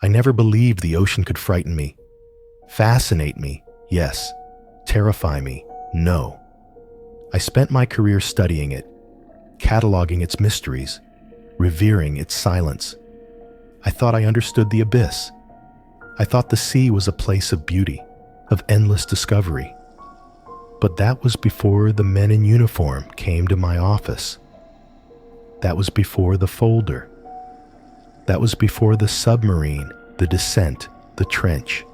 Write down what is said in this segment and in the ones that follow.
I never believed the ocean could frighten me. Fascinate me, yes. Terrify me, no. I spent my career studying it, cataloging its mysteries, revering its silence. I thought I understood the abyss. I thought the sea was a place of beauty, of endless discovery. But that was before the men in uniform came to my office. That was before the folder. That was before the submarine, the descent, the trench.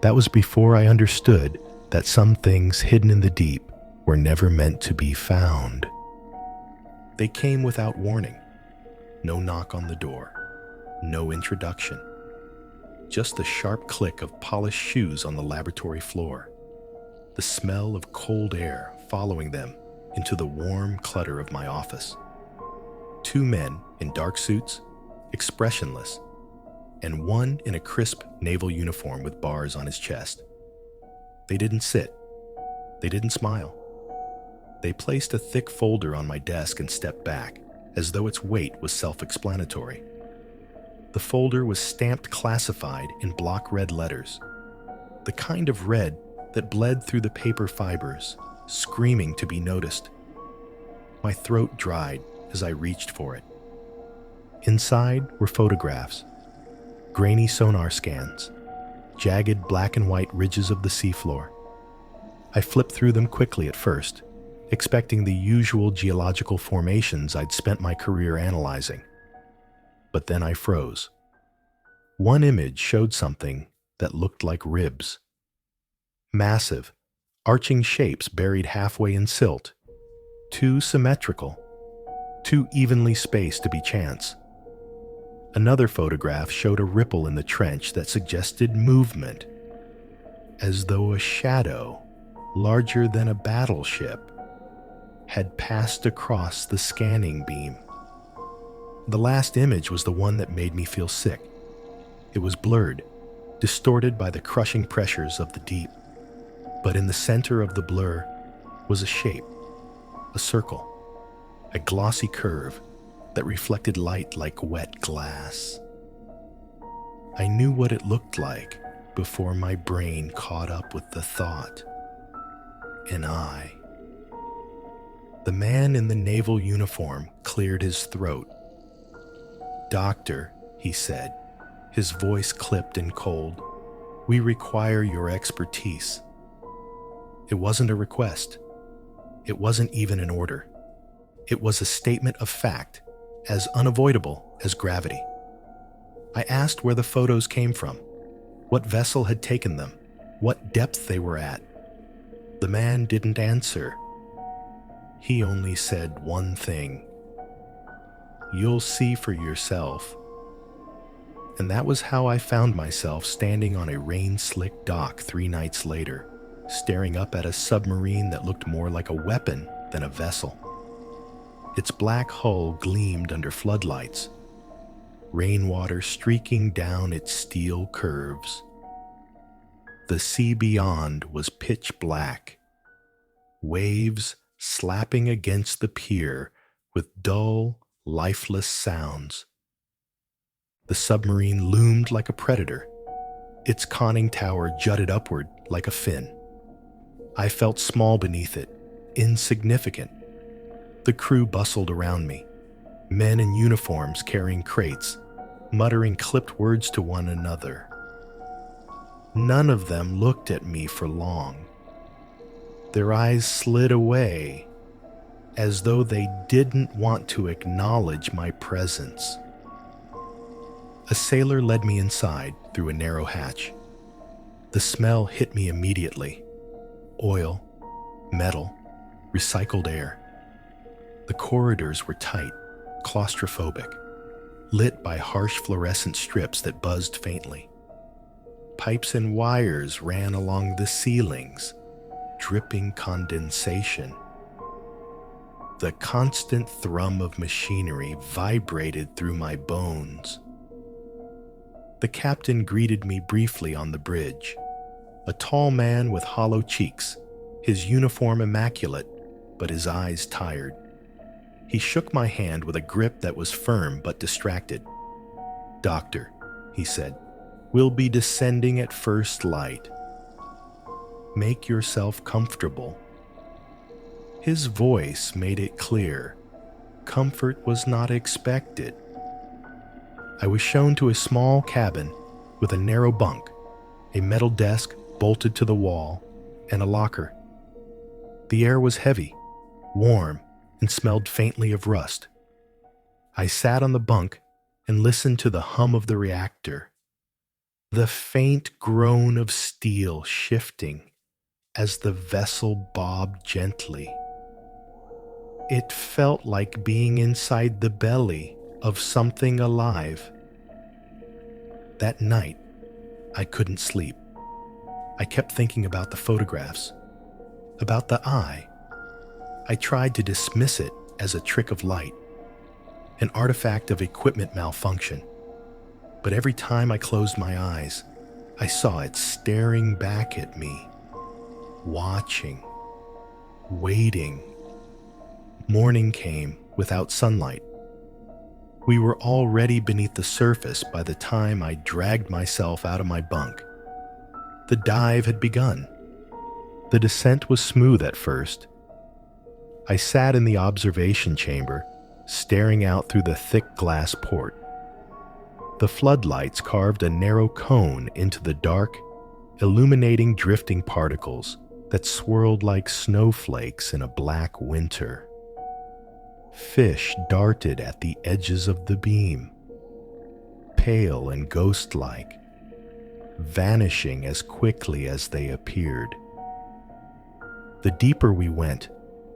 That was before I understood that some things hidden in the deep were never meant to be found. They came without warning. No knock on the door. No introduction. Just the sharp click of polished shoes on the laboratory floor. The smell of cold air following them into the warm clutter of my office. Two men in dark suits, expressionless, and one in a crisp naval uniform with bars on his chest. They didn't sit. They didn't smile. They placed a thick folder on my desk and stepped back, as though its weight was self-explanatory. The folder was stamped classified in block red letters, the kind of red that bled through the paper fibers, screaming to be noticed. My throat dried as I reached for it. Inside were photographs, grainy sonar scans, jagged black and white ridges of the seafloor. I flipped through them quickly at first, expecting the usual geological formations I'd spent my career analyzing. But then I froze. One image showed something that looked like ribs. Massive, arching shapes buried halfway in silt, too symmetrical, too evenly spaced to be chance. Another photograph showed a ripple in the trench that suggested movement, as though a shadow, larger than a battleship, had passed across the scanning beam. The last image was the one that made me feel sick. It was blurred, distorted by the crushing pressures of the deep. But in the center of the blur was a shape, a circle, a glossy curve that reflected light like wet glass. I knew what it looked like before my brain caught up with the thought. An eye. The man in the naval uniform cleared his throat. "Doctor," he said, his voice clipped and cold, "we require your expertise." It wasn't a request. It wasn't even an order. It was a statement of fact, as unavoidable as gravity. I asked where the photos came from, what vessel had taken them, what depth they were at. The man didn't answer. He only said one thing. "You'll see for yourself." And that was how I found myself standing on a rain-slicked dock 3 nights later, staring up at a submarine that looked more like a weapon than a vessel. Its black hull gleamed under floodlights, rainwater streaking down its steel curves. The sea beyond was pitch black, waves slapping against the pier with dull, lifeless sounds. The submarine loomed like a predator. Its conning tower jutted upward like a fin. I felt small beneath it, insignificant. The crew bustled around me, men in uniforms carrying crates, muttering clipped words to one another. None of them looked at me for long. Their eyes slid away, as though they didn't want to acknowledge my presence. A sailor led me inside through a narrow hatch. The smell hit me immediately. Oil, metal, recycled air. The corridors were tight, claustrophobic, lit by harsh fluorescent strips that buzzed faintly. Pipes and wires ran along the ceilings, dripping condensation. The constant thrum of machinery vibrated through my bones. The captain greeted me briefly on the bridge, a tall man with hollow cheeks, his uniform immaculate, but his eyes tired. He shook my hand with a grip that was firm but distracted. "Doctor," he said. "We'll be descending at first light. Make yourself comfortable." His voice made it clear. Comfort was not expected. I was shown to a small cabin with a narrow bunk, a metal desk bolted to the wall, and a locker. The air was heavy, warm, and smelled faintly of rust. I sat on the bunk and listened to the hum of the reactor, the faint groan of steel shifting as the vessel bobbed gently. It felt like being inside the belly of something alive. That night, I couldn't sleep. I kept thinking about the photographs, about the eye. I tried to dismiss it as a trick of light, an artifact of equipment malfunction. But every time I closed my eyes, I saw it staring back at me, watching, waiting. Morning came without sunlight. We were already beneath the surface by the time I dragged myself out of my bunk. The dive had begun. The descent was smooth at first. I sat in the observation chamber, staring out through the thick glass port. The floodlights carved a narrow cone into the dark, illuminating drifting particles that swirled like snowflakes in a black winter. Fish darted at the edges of the beam, pale and ghost-like, vanishing as quickly as they appeared. The deeper we went,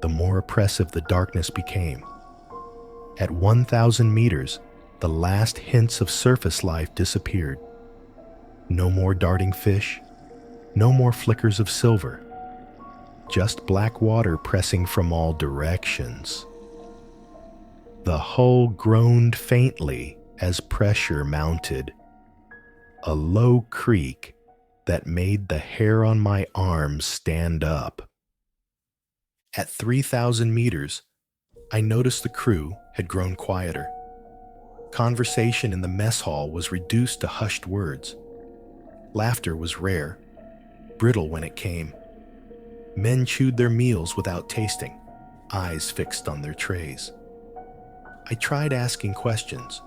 the more oppressive the darkness became. At 1,000 meters, the last hints of surface life disappeared. No more darting fish, no more flickers of silver, just black water pressing from all directions. The hull groaned faintly as pressure mounted, a low creak that made the hair on my arms stand up. At 3,000 meters, I noticed the crew had grown quieter. Conversation in the mess hall was reduced to hushed words. Laughter was rare, brittle when it came. Men chewed their meals without tasting, eyes fixed on their trays. I tried asking questions.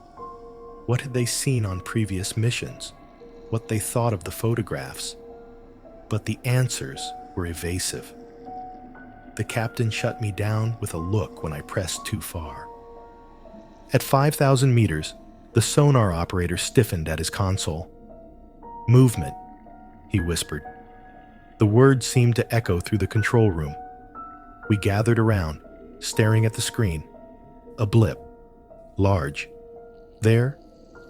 What had they seen on previous missions? What they thought of the photographs? But the answers were evasive. The captain shut me down with a look when I pressed too far. At 5,000 meters, the sonar operator stiffened at his console. "Movement," he whispered. The words seemed to echo through the control room. We gathered around, staring at the screen. A blip, large, there,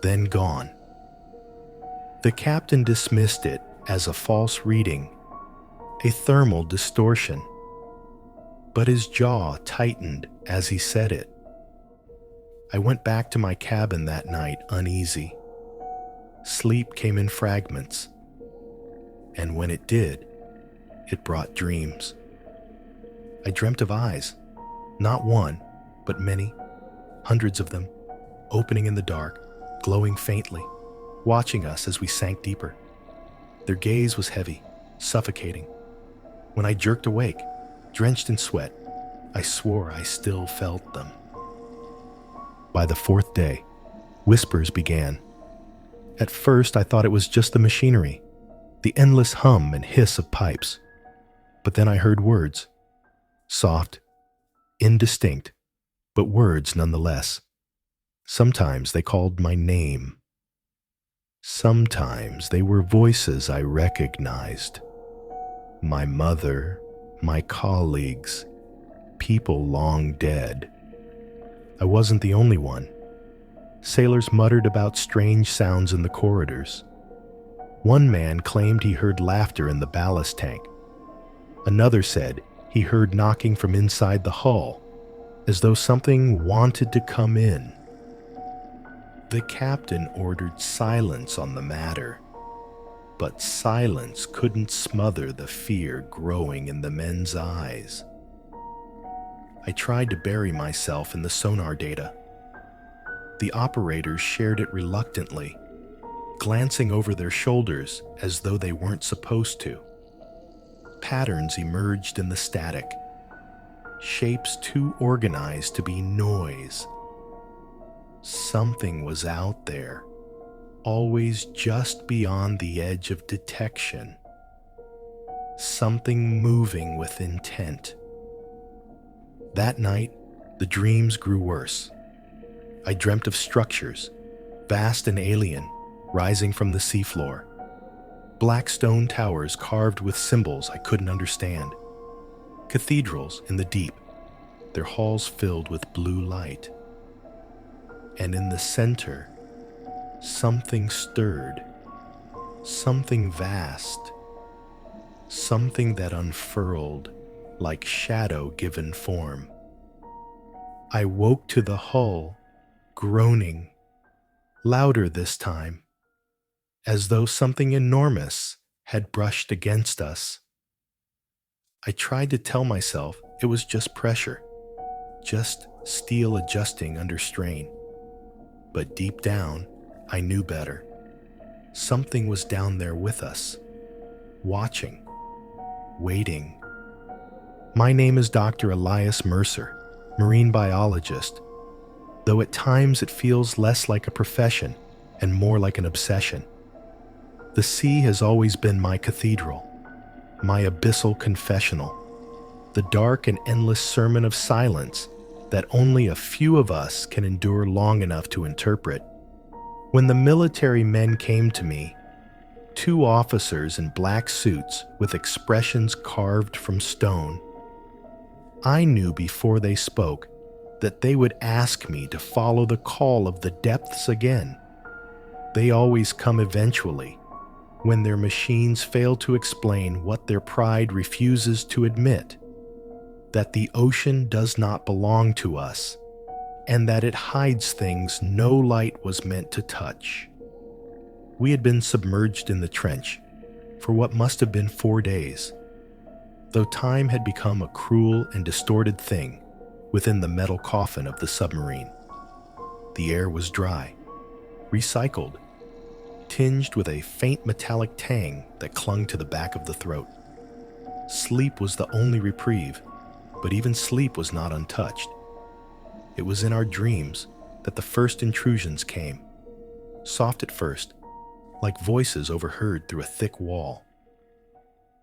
then gone. The captain dismissed it as a false reading, a thermal distortion. But his jaw tightened as he said it. I went back to my cabin that night uneasy. Sleep came in fragments, and when it did, it brought dreams. I dreamt of eyes, not one, but many, hundreds of them, opening in the dark, glowing faintly, watching us as we sank deeper. Their gaze was heavy, suffocating. When I jerked awake, drenched in sweat, I swore I still felt them. By the fourth day, whispers began. At first, I thought it was just the machinery, the endless hum and hiss of pipes. But then I heard words, soft, indistinct, but words nonetheless. Sometimes they called my name. Sometimes they were voices I recognized. My mother, my colleagues, people long dead. I wasn't the only one. Sailors muttered about strange sounds in the corridors. One man claimed he heard laughter in the ballast tank. Another said he heard knocking from inside the hull, as though something wanted to come in. The captain ordered silence on the matter, but silence couldn't smother the fear growing in the men's eyes. I tried to bury myself in the sonar data. The operators shared it reluctantly, glancing over their shoulders as though they weren't supposed to. Patterns emerged in the static, shapes too organized to be noise. Something was out there, always just beyond the edge of detection. Something moving with intent. That night, the dreams grew worse. I dreamt of structures, vast and alien, rising from the seafloor. Black stone towers carved with symbols I couldn't understand. Cathedrals in the deep, their halls filled with blue light. And in the center, something stirred, something vast, something that unfurled like shadow given form. I woke to the hull, groaning, louder this time, as though something enormous had brushed against us. I tried to tell myself it was just pressure, just steel adjusting under strain. But deep down, I knew better. Something was down there with us, watching, waiting. My name is Dr. Elias Mercer, marine biologist, though at times it feels less like a profession and more like an obsession. The sea has always been my cathedral, my abyssal confessional, the dark and endless sermon of silence that only a few of us can endure long enough to interpret. When the military men came to me, 2 officers in black suits with expressions carved from stone, I knew before they spoke that they would ask me to follow the call of the depths again. They always come eventually, when their machines fail to explain what their pride refuses to admit, that the ocean does not belong to us, and that it hides things no light was meant to touch. We had been submerged in the trench for what must have been 4 days, though time had become a cruel and distorted thing within the metal coffin of the submarine. The air was dry, recycled, tinged with a faint metallic tang that clung to the back of the throat. Sleep was the only reprieve, but even sleep was not untouched. It was in our dreams that the first intrusions came, soft at first, like voices overheard through a thick wall.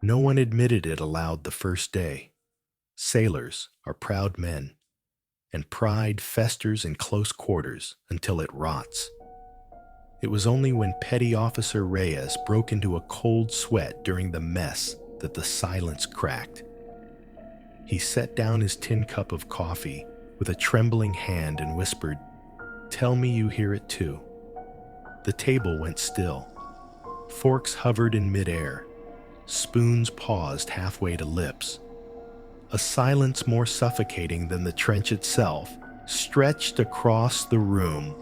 No one admitted it aloud the first day. Sailors are proud men, and pride festers in close quarters until it rots. It was only when Petty Officer Reyes broke into a cold sweat during the mess that the silence cracked. He set down his tin cup of coffee with a trembling hand and whispered, "Tell me you hear it too." The table went still. Forks hovered in midair. Spoons paused halfway to lips. A silence more suffocating than the trench itself stretched across the room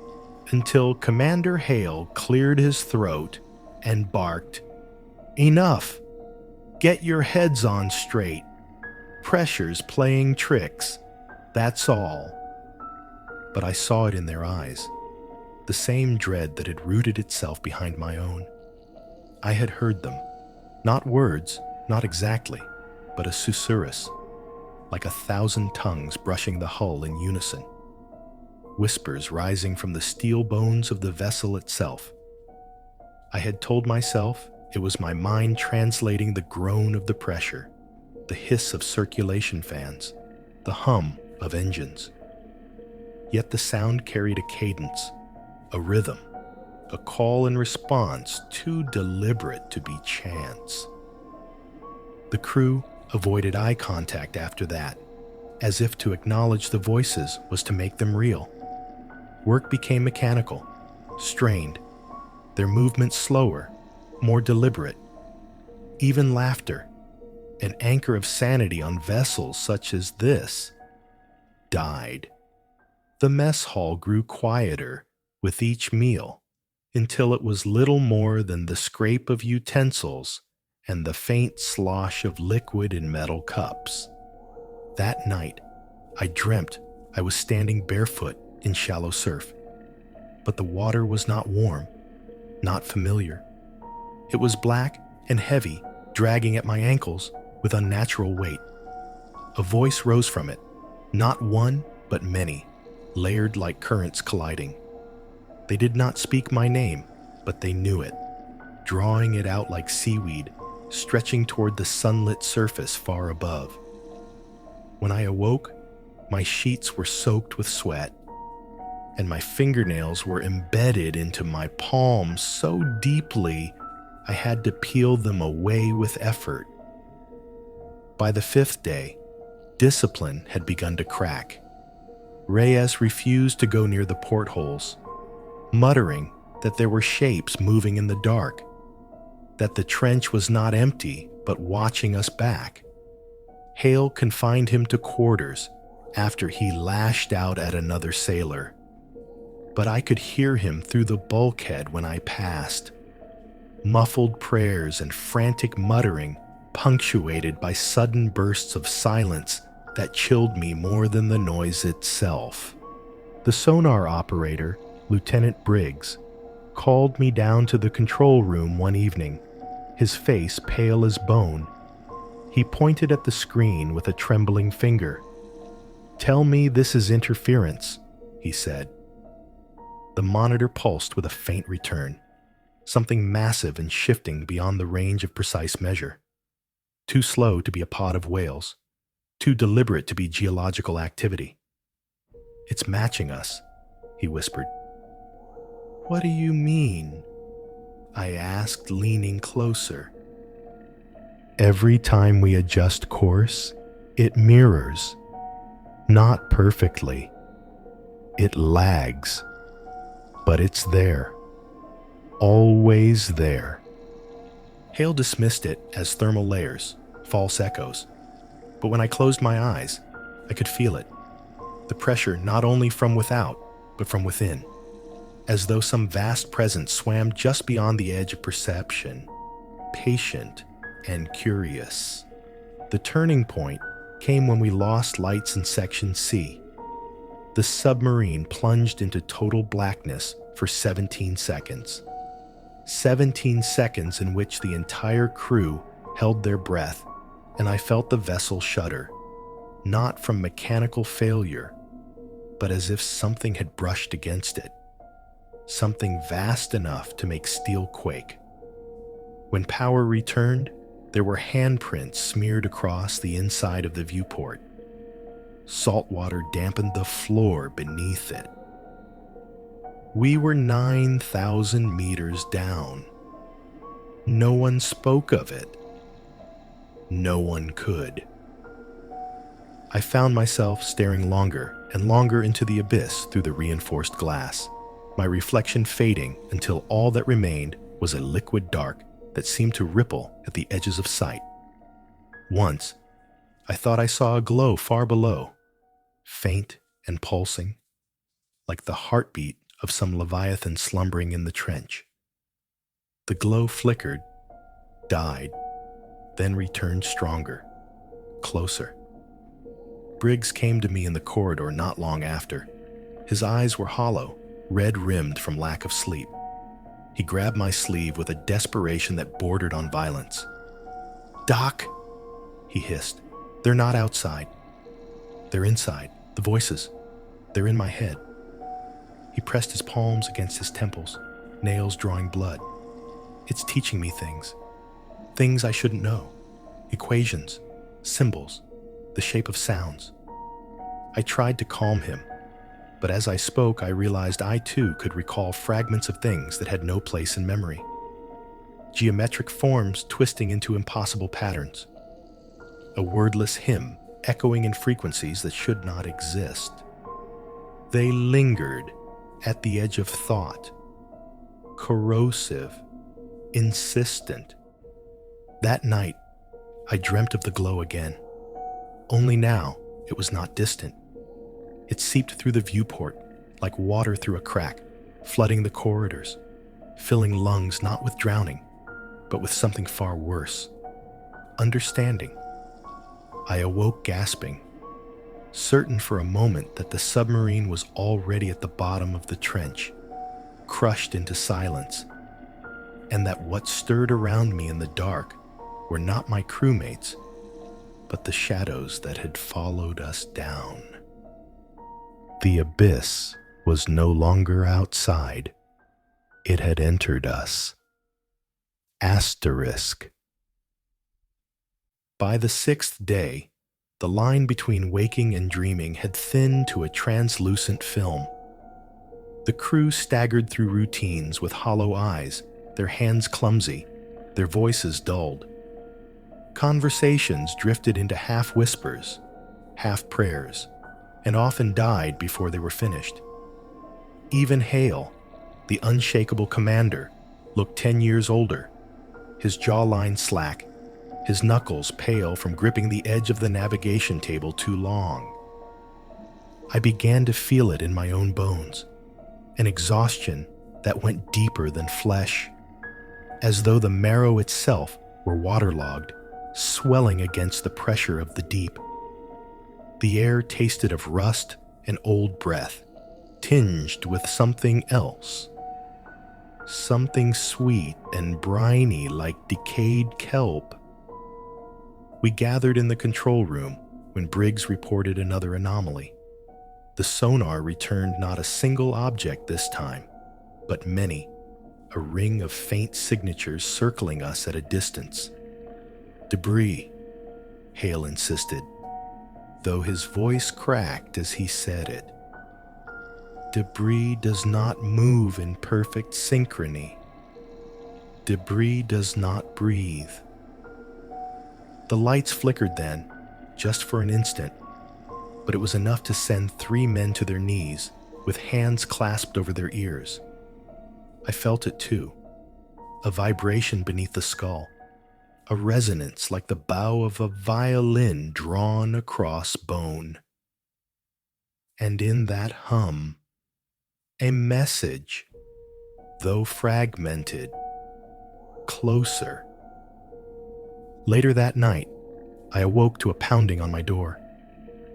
until Commander Hale cleared his throat and barked, "Enough! Get your heads on straight. Pressure's playing tricks. That's all." But I saw it in their eyes, the same dread that had rooted itself behind my own. I had heard them, not words, not exactly, but a susurrus, like 1,000 tongues brushing the hull in unison. Whispers rising from the steel bones of the vessel itself. I had told myself it was my mind translating the groan of the pressure, the hiss of circulation fans, the hum of engines. Yet the sound carried a cadence, a rhythm, a call and response too deliberate to be chance. The crew avoided eye contact after that, as if to acknowledge the voices was to make them real. Work became mechanical, strained, their movements slower, more deliberate. Even laughter, an anchor of sanity on vessels such as this, died. The mess hall grew quieter with each meal, until it was little more than the scrape of utensils and the faint slosh of liquid in metal cups. That night, I dreamt I was standing barefoot in shallow surf, but the water was not warm. not familiar. It was black and heavy, dragging at my ankles with unnatural weight. A voice rose from it, not one, but many, layered like currents colliding. They did not speak my name, but they knew it, drawing it out like seaweed, stretching toward the sunlit surface far above. When I awoke, my sheets were soaked with sweat, and my fingernails were embedded into my palms so deeply I had to peel them away with effort. By the 5th day, discipline had begun to crack. Reyes refused to go near the portholes, muttering that there were shapes moving in the dark, that the trench was not empty but watching us back. Hale confined him to quarters after he lashed out at another sailor. But I could hear him through the bulkhead when I passed. Muffled prayers and frantic muttering, punctuated by sudden bursts of silence that chilled me more than the noise itself. The sonar operator, Lieutenant Briggs, called me down to the control room one evening, his face pale as bone. He pointed at the screen with a trembling finger. "Tell me this is interference," he said. The monitor pulsed with a faint return, something massive and shifting beyond the range of precise measure. Too slow to be a pod of whales, too deliberate to be geological activity. "It's matching us," he whispered. "What do you mean?" I asked, leaning closer. "Every time we adjust course, it mirrors. Not perfectly. It lags. But it's there. Always there." Hale dismissed it as thermal layers, false echoes. But when I closed my eyes, I could feel it. The pressure not only from without, but from within. As though some vast presence swam just beyond the edge of perception, patient and curious. The turning point came when we lost lights in Section C. The submarine plunged into total blackness for 17 seconds. 17 seconds in which the entire crew held their breath, and I felt the vessel shudder, not from mechanical failure, but as if something had brushed against it. Something vast enough to make steel quake. When power returned, there were handprints smeared across the inside of the viewport. Salt water dampened the floor beneath it. We were 9,000 meters down. No one spoke of it. No one could. I found myself staring longer and longer into the abyss through the reinforced glass, my reflection fading until all that remained was a liquid dark that seemed to ripple at the edges of sight. Once, I thought I saw a glow far below, faint and pulsing, like the heartbeat of some leviathan slumbering in the trench. The glow flickered, died, then returned stronger, closer. Briggs came to me in the corridor not long after. His eyes were hollow, red-rimmed from lack of sleep. He grabbed my sleeve with a desperation that bordered on violence. "Doc," he hissed, "they're not outside. They're inside. The voices. They're in my head." He pressed his palms against his temples, nails drawing blood. "It's teaching me things. Things I shouldn't know. Equations, symbols, the shape of sounds." I tried to calm him, but as I spoke, I realized I too could recall fragments of things that had no place in memory. Geometric forms twisting into impossible patterns. A wordless hymn echoing in frequencies that should not exist. They lingered at the edge of thought, corrosive, insistent. That night, I dreamt of the glow again. Only now, it was not distant. It seeped through the viewport like water through a crack, flooding the corridors, filling lungs not with drowning, but with something far worse. Understanding. I awoke gasping, certain for a moment that the submarine was already at the bottom of the trench, crushed into silence, and that what stirred around me in the dark were not my crewmates, but the shadows that had followed us down. The abyss was no longer outside. It had entered us. Asterisk. By the 6th day, the line between waking and dreaming had thinned to a translucent film. The crew staggered through routines with hollow eyes, their hands clumsy, their voices dulled. Conversations drifted into half whispers, half prayers, and often died before they were finished. Even Hale, the unshakable commander, looked 10 years older, his jawline slack, his knuckles pale from gripping the edge of the navigation table too long. I began to feel it in my own bones, an exhaustion that went deeper than flesh, as though the marrow itself were waterlogged, swelling against the pressure of the deep. The air tasted of rust and old breath, tinged with something else. Something sweet and briny like decayed kelp. We gathered in the control room when Briggs reported another anomaly. The sonar returned not a single object this time, but many, a ring of faint signatures circling us at a distance. Debris, Hale insisted, though his voice cracked as he said it. Debris does not move in perfect synchrony. Debris does not breathe. The lights flickered then, just for an instant, but it was enough to send 3 men to their knees, with hands clasped over their ears. I felt it too, a vibration beneath the skull, a resonance like the bow of a violin drawn across bone. And in that hum, a message, though fragmented, closer. Later that night, I awoke to a pounding on my door.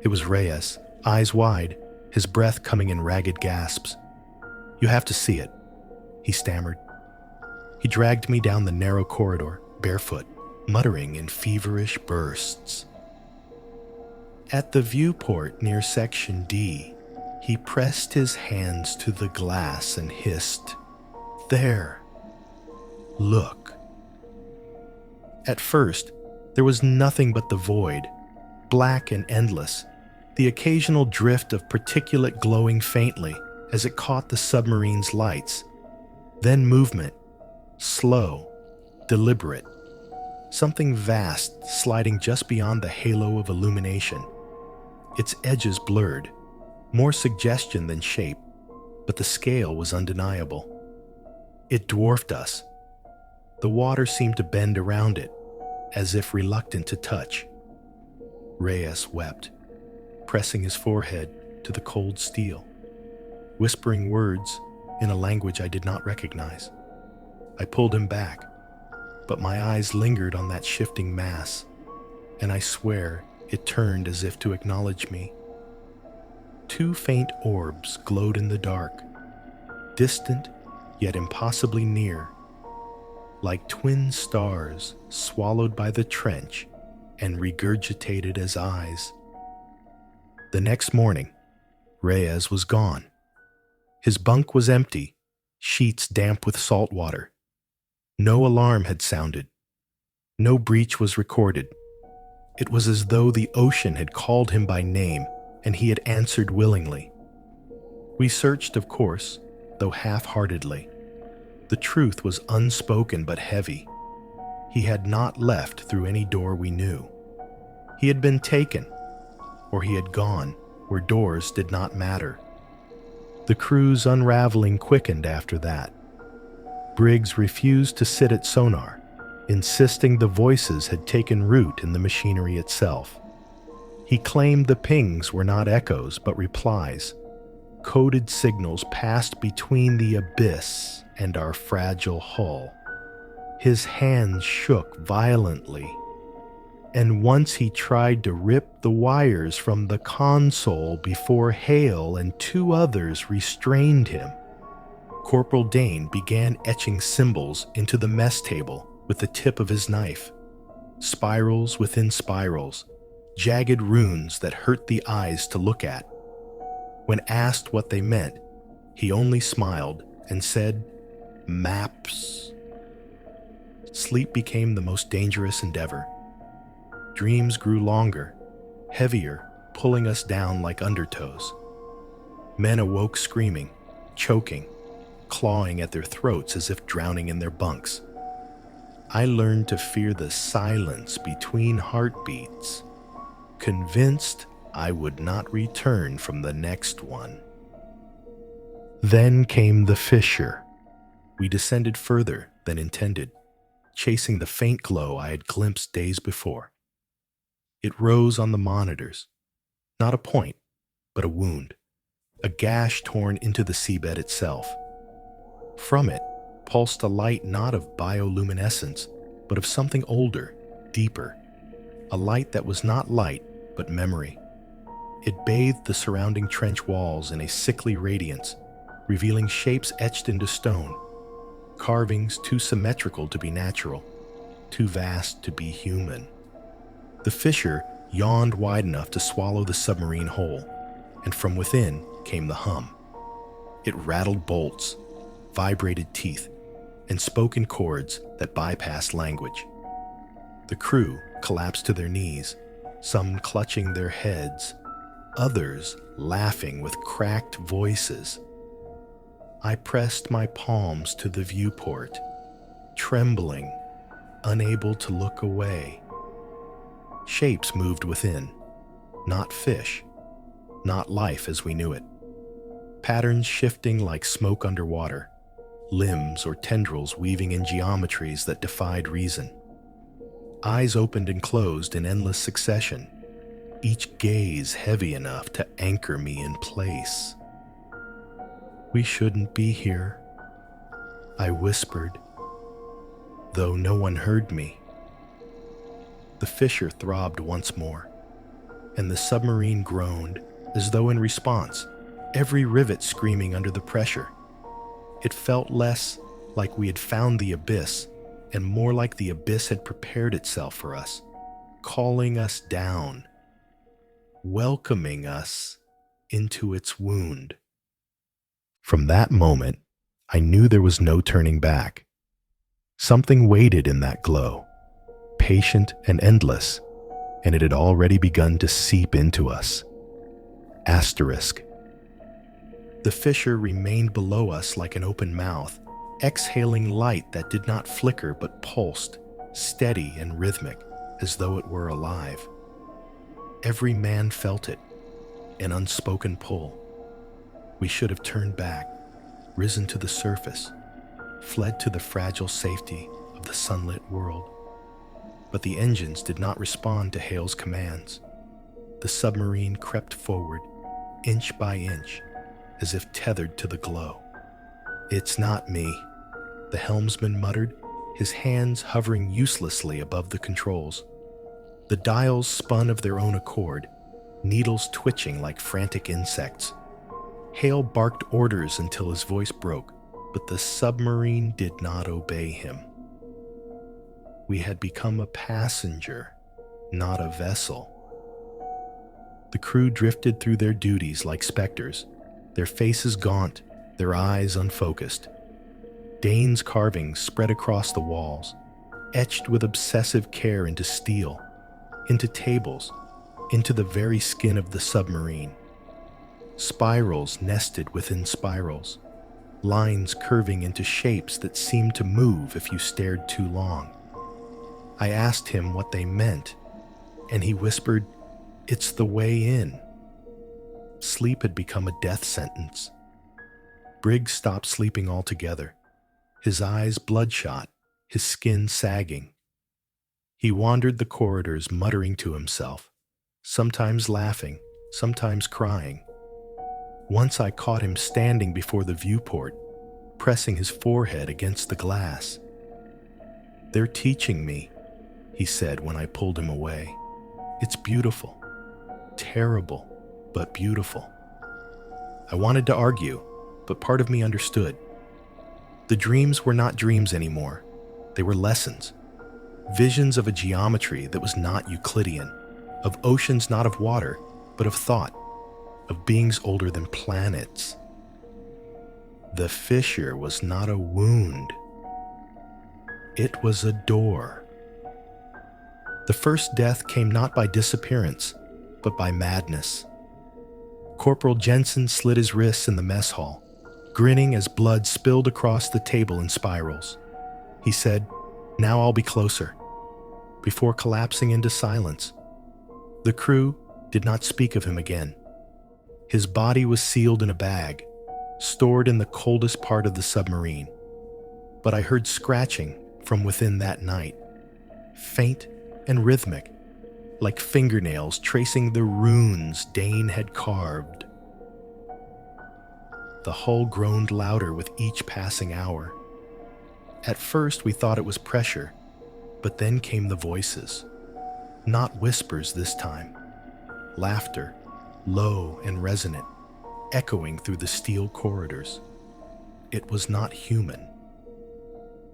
It was Reyes, eyes wide, his breath coming in ragged gasps. "You have to see it," he stammered. He dragged me down the narrow corridor, barefoot, muttering in feverish bursts. At the viewport near Section D, he pressed his hands to the glass and hissed, "There. Look." At first, there was nothing but the void, black and endless, the occasional drift of particulate glowing faintly as it caught the submarine's lights. Then movement, slow, deliberate, something vast sliding just beyond the halo of illumination. Its edges blurred, more suggestion than shape, but the scale was undeniable. It dwarfed us. The water seemed to bend around it, as if reluctant to touch. Reyes wept, pressing his forehead to the cold steel, whispering words in a language I did not recognize. I pulled him back, but my eyes lingered on that shifting mass, and I swear it turned as if to acknowledge me. 2 faint orbs glowed in the dark, distant yet impossibly near, like twin stars swallowed by the trench and regurgitated as eyes. The next morning, Reyes was gone. His bunk was empty, sheets damp with salt water. No alarm had sounded. No breach was recorded. It was as though the ocean had called him by name, and he had answered willingly. We searched, of course, though half-heartedly. The truth was unspoken but heavy. He had not left through any door we knew. He had been taken, or he had gone where doors did not matter. The crew's unraveling quickened after that. Briggs refused to sit at sonar, insisting the voices had taken root in the machinery itself. He claimed the pings were not echoes but replies, coded signals passed between the abyss and our fragile hull. His hands shook violently, and once he tried to rip the wires from the console before Hale and 2 others restrained him. Corporal Dane began etching symbols into the mess table with the tip of his knife. Spirals within spirals, jagged runes that hurt the eyes to look at. When asked what they meant, he only smiled and said, "Maps." Sleep became the most dangerous endeavor. Dreams grew longer, heavier, pulling us down like undertows. Men awoke screaming, choking, clawing at their throats as if drowning in their bunks. I learned to fear the silence between heartbeats, convinced I would not return from the next one. Then came the fissure. We descended further than intended, chasing the faint glow I had glimpsed days before. It rose on the monitors, not a point, but a wound, a gash torn into the seabed itself. From it pulsed a light not of bioluminescence, but of something older, deeper, a light that was not light, but memory. It bathed the surrounding trench walls in a sickly radiance, revealing shapes etched into stone, carvings too symmetrical to be natural, too vast to be human. The fissure yawned wide enough to swallow the submarine whole, and from within came the hum. It rattled bolts, vibrated teeth, and spoke in chords that bypassed language. The crew collapsed to their knees, some clutching their heads, others laughing with cracked voices. I pressed my palms to the viewport, trembling, unable to look away. Shapes moved within, not fish, not life as we knew it. Patterns shifting like smoke underwater, limbs or tendrils weaving in geometries that defied reason. Eyes opened and closed in endless succession, each gaze heavy enough to anchor me in place. "We shouldn't be here," I whispered, though no one heard me. The fissure throbbed once more, and the submarine groaned as though in response, every rivet screaming under the pressure. It felt less like we had found the abyss and more like the abyss had prepared itself for us, calling us down, welcoming us into its wound. From that moment, I knew there was no turning back. Something waited in that glow, patient and endless, and it had already begun to seep into us. Asterisk. The fissure remained below us like an open mouth, exhaling light that did not flicker but pulsed, steady and rhythmic, as though it were alive. Every man felt it, an unspoken pull. We should have turned back, risen to the surface, fled to the fragile safety of the sunlit world. But the engines did not respond to Hale's commands. The submarine crept forward, inch by inch, as if tethered to the glow. "It's not me," the helmsman muttered, his hands hovering uselessly above the controls. The dials spun of their own accord, needles twitching like frantic insects. Hale barked orders until his voice broke, but the submarine did not obey him. We had become a passenger, not a vessel. The crew drifted through their duties like specters, their faces gaunt, their eyes unfocused. Dane's carvings spread across the walls, etched with obsessive care into steel, into tables, into the very skin of the submarine. Spirals nested within spirals, lines curving into shapes that seemed to move if you stared too long. I asked him what they meant, and he whispered, "It's the way in." Sleep had become a death sentence. Briggs stopped sleeping altogether, his eyes bloodshot, his skin sagging. He wandered the corridors muttering to himself, sometimes laughing, sometimes crying. Once I caught him standing before the viewport, pressing his forehead against the glass. "They're teaching me," he said when I pulled him away. "It's beautiful. Terrible, but beautiful." I wanted to argue, but part of me understood. The dreams were not dreams anymore. They were lessons. Visions of a geometry that was not Euclidean, of oceans not of water, but of thought, of beings older than planets. The fissure was not a wound. It was a door. The first death came not by disappearance, but by madness. Corporal Jensen slit his wrists in the mess hall, grinning as blood spilled across the table in spirals. He said, "Now I'll be closer," before collapsing into silence. The crew did not speak of him again. His body was sealed in a bag, stored in the coldest part of the submarine. But I heard scratching from within that night, faint and rhythmic, like fingernails tracing the runes Dane had carved. The hull groaned louder with each passing hour. At first we thought it was pressure, but then came the voices. Not whispers this time. Laughter, low and resonant, echoing through the steel corridors. It was not human.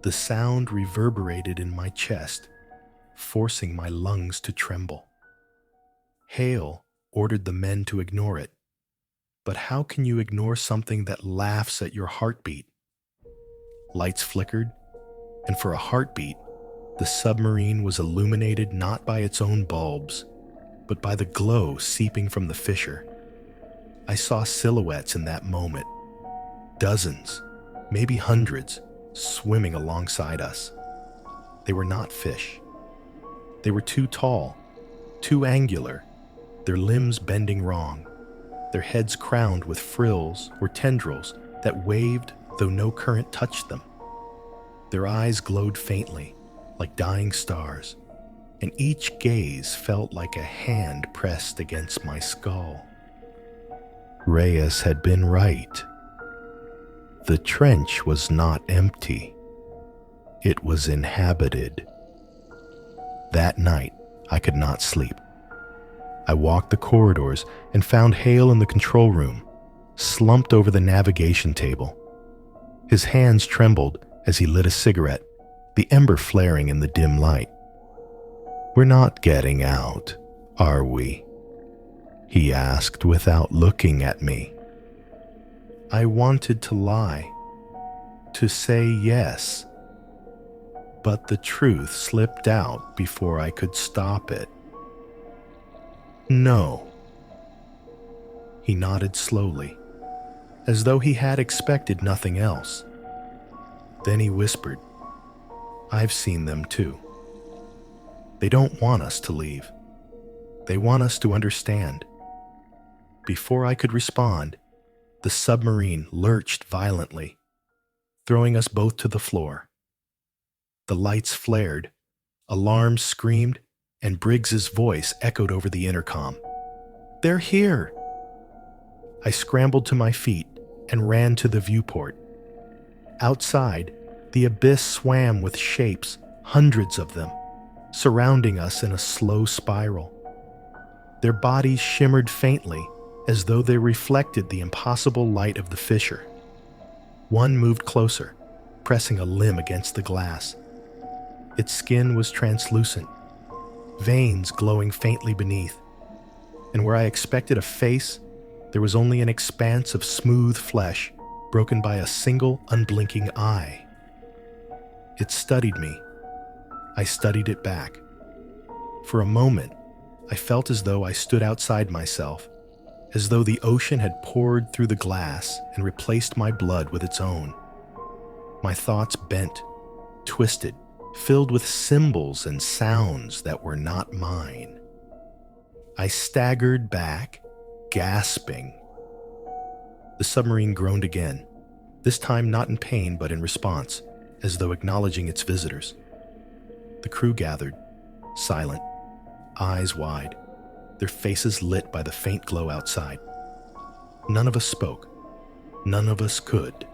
The sound reverberated in my chest, forcing my lungs to tremble. Hale ordered the men to ignore it. But how can you ignore something that laughs at your heartbeat? Lights flickered, and for a heartbeat, the submarine was illuminated not by its own bulbs, but by the glow seeping from the fissure. I saw silhouettes in that moment. Dozens, maybe hundreds, swimming alongside us. They were not fish. They were too tall, too angular, their limbs bending wrong, their heads crowned with frills or tendrils that waved though no current touched them. Their eyes glowed faintly, like dying stars, and each gaze felt like a hand pressed against my skull. Reyes had been right. The trench was not empty. It was inhabited. That night, I could not sleep. I walked the corridors and found Hale in the control room, slumped over the navigation table. His hands trembled as he lit a cigarette, the ember flaring in the dim light. "We're not getting out, are we?" he asked without looking at me. I wanted to lie, to say yes, but the truth slipped out before I could stop it. "No." He nodded slowly, as though he had expected nothing else. Then he whispered, "I've seen them too. They don't want us to leave. They want us to understand." Before I could respond, the submarine lurched violently, throwing us both to the floor. The lights flared, alarms screamed, and Briggs's voice echoed over the intercom. "They're here!" I scrambled to my feet and ran to the viewport. Outside, the abyss swam with shapes, hundreds of them, surrounding us in a slow spiral. Their bodies shimmered faintly, as though they reflected the impossible light of the fissure. One moved closer, pressing a limb against the glass. Its skin was translucent, veins glowing faintly beneath, and where I expected a face, there was only an expanse of smooth flesh broken by a single unblinking eye. It studied me. I studied it back. For a moment, I felt as though I stood outside myself, as though the ocean had poured through the glass and replaced my blood with its own. My thoughts bent, twisted, filled with symbols and sounds that were not mine. I staggered back, gasping. The submarine groaned again, this time not in pain but in response, as though acknowledging its visitors. The crew gathered, silent, eyes wide, their faces lit by the faint glow outside. None of us spoke. None of us could.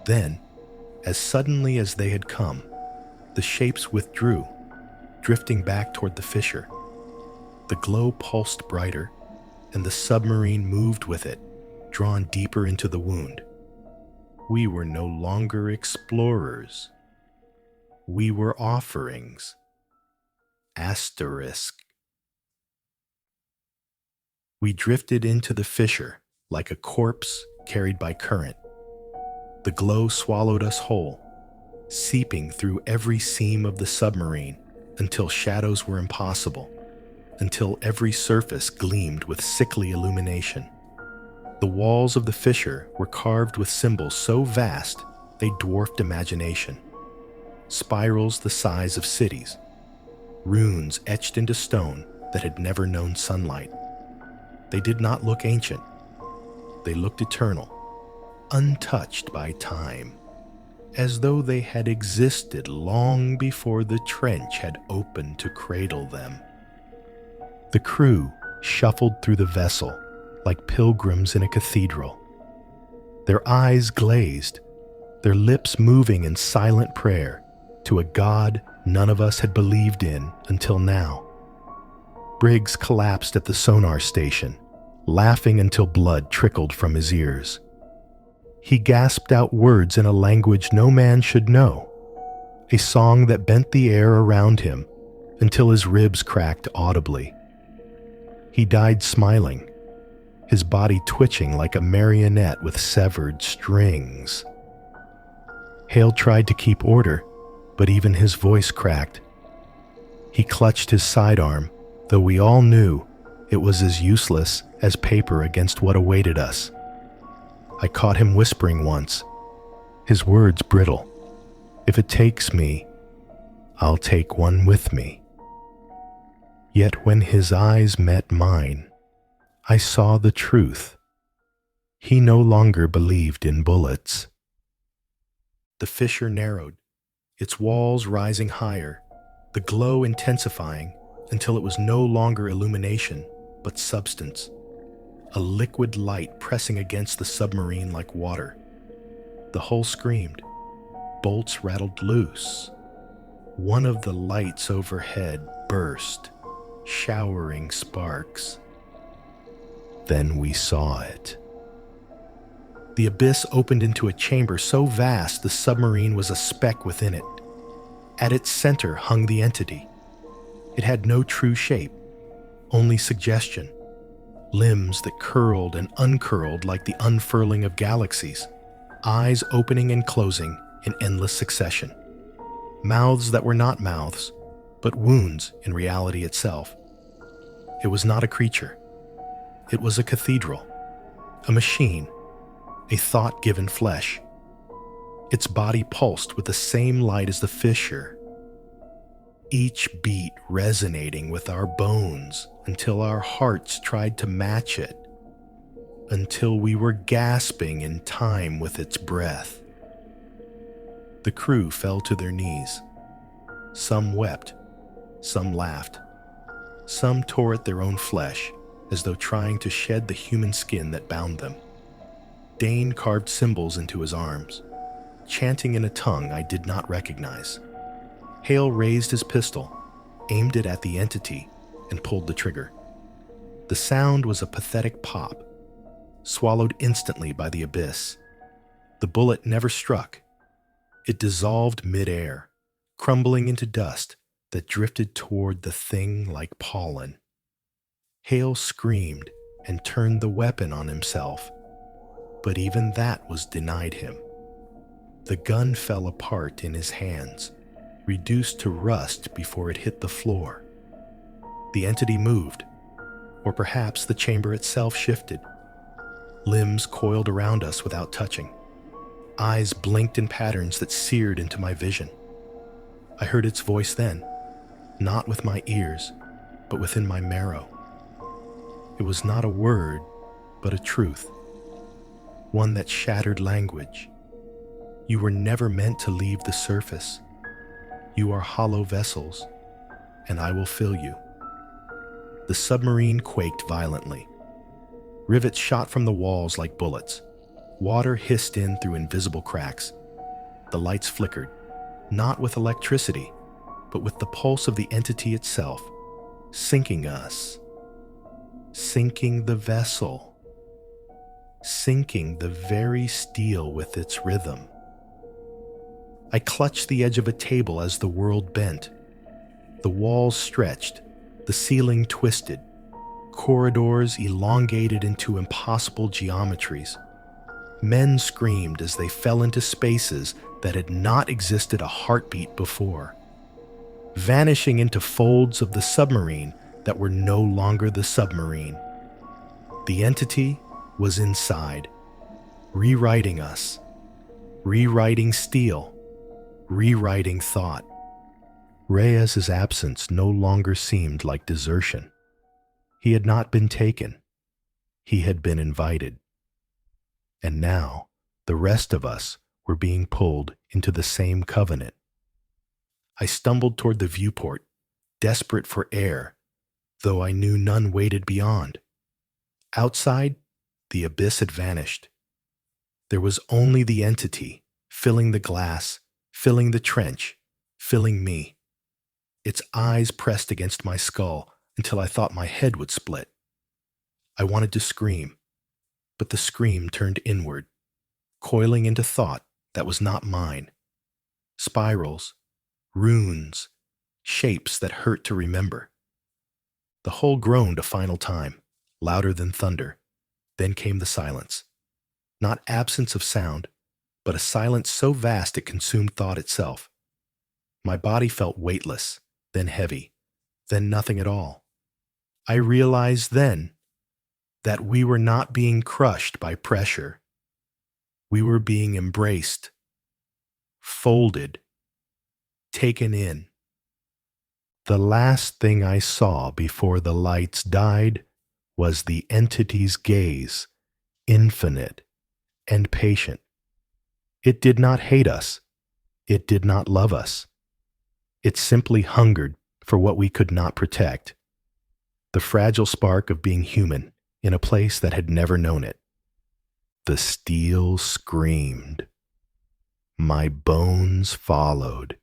Then, as suddenly as they had come, the shapes withdrew, drifting back toward the fissure. The glow pulsed brighter, and the submarine moved with it, drawn deeper into the wound. We were no longer explorers. We were offerings. Asterisk. We drifted into the fissure like a corpse carried by current. The glow swallowed us whole, seeping through every seam of the submarine until shadows were impossible, until every surface gleamed with sickly illumination. The walls of the fissure were carved with symbols so vast they dwarfed imagination. Spirals the size of cities, runes etched into stone that had never known sunlight. They did not look ancient. They looked eternal, untouched by time, as though they had existed long before the trench had opened to cradle them. The crew shuffled through the vessel like pilgrims in a cathedral, their eyes glazed, their lips moving in silent prayer to a God none of us had believed in until now. Briggs collapsed at the sonar station, laughing until blood trickled from his ears. He gasped out words in a language no man should know, a song that bent the air around him until his ribs cracked audibly. He died smiling, his body twitching like a marionette with severed strings. Hale tried to keep order, but even his voice cracked. He clutched his sidearm, though we all knew it was as useless as paper against what awaited us. I caught him whispering once, his words brittle, "If it takes me, I'll take one with me." Yet when his eyes met mine, I saw the truth. He no longer believed in bullets. The fissure narrowed, its walls rising higher, the glow intensifying until it was no longer illumination, but substance, a liquid light pressing against the submarine like water. The hull screamed. Bolts rattled loose. One of the lights overhead burst, showering sparks. Then we saw it. The abyss opened into a chamber so vast the submarine was a speck within it. At its center hung the entity. It had no true shape, only suggestion. Limbs that curled and uncurled like the unfurling of galaxies, eyes opening and closing in endless succession. Mouths that were not mouths, but wounds in reality itself. It was not a creature. It was a cathedral, a machine, a thought given flesh. Its body pulsed with the same light as the fissure, each beat resonating with our bones until our hearts tried to match it, until we were gasping in time with its breath. The crew fell to their knees. Some wept, some laughed, some tore at their own flesh as though trying to shed the human skin that bound them. Dane carved symbols into his arms, chanting in a tongue I did not recognize. Hale raised his pistol, aimed it at the entity, and pulled the trigger. The sound was a pathetic pop, swallowed instantly by the abyss. The bullet never struck. It dissolved mid-air, crumbling into dust that drifted toward the thing like pollen. Hale screamed and turned the weapon on himself, but even that was denied him. The gun fell apart in his hands, reduced to rust before it hit the floor. The entity moved, or perhaps the chamber itself shifted. Limbs coiled around us without touching. Eyes blinked in patterns that seared into my vision. I heard its voice then, not with my ears, but within my marrow. It was not a word, but a truth, one that shattered language. You were never meant to leave the surface. You are hollow vessels, and I will fill you. The submarine quaked violently. Rivets shot from the walls like bullets. Water hissed in through invisible cracks. The lights flickered, not with electricity, but with the pulse of the entity itself, sinking us, sinking the vessel. sinking the very steel with its rhythm. I clutched the edge of a table as the world bent. The walls stretched, the ceiling twisted, corridors elongated into impossible geometries. Men screamed as they fell into spaces that had not existed a heartbeat before, vanishing into folds of the submarine that were no longer the submarine. The entity was inside, rewriting us, rewriting steel, rewriting thought. Reyes's absence no longer seemed like desertion. He had not been taken. He had been invited. And now, the rest of us were being pulled into the same covenant. I stumbled toward the viewport, desperate for air, though I knew none waited beyond. Outside, the abyss had vanished. There was only the entity, filling the glass, filling the trench, filling me. Its eyes pressed against my skull until I thought my head would split. I wanted to scream, but the scream turned inward, coiling into thought that was not mine. Spirals, runes, shapes that hurt to remember. The whole groaned a final time, louder than thunder. Then came the silence. Not absence of sound, but a silence so vast it consumed thought itself. My body felt weightless, then heavy, then nothing at all. I realized then that we were not being crushed by pressure. We were being embraced, folded, taken in. The last thing I saw before the lights died was the entity's gaze, infinite and patient. It did not hate us. It did not love us. It simply hungered for what we could not protect. The fragile spark of being human in a place that had never known it. The steel screamed. My bones followed.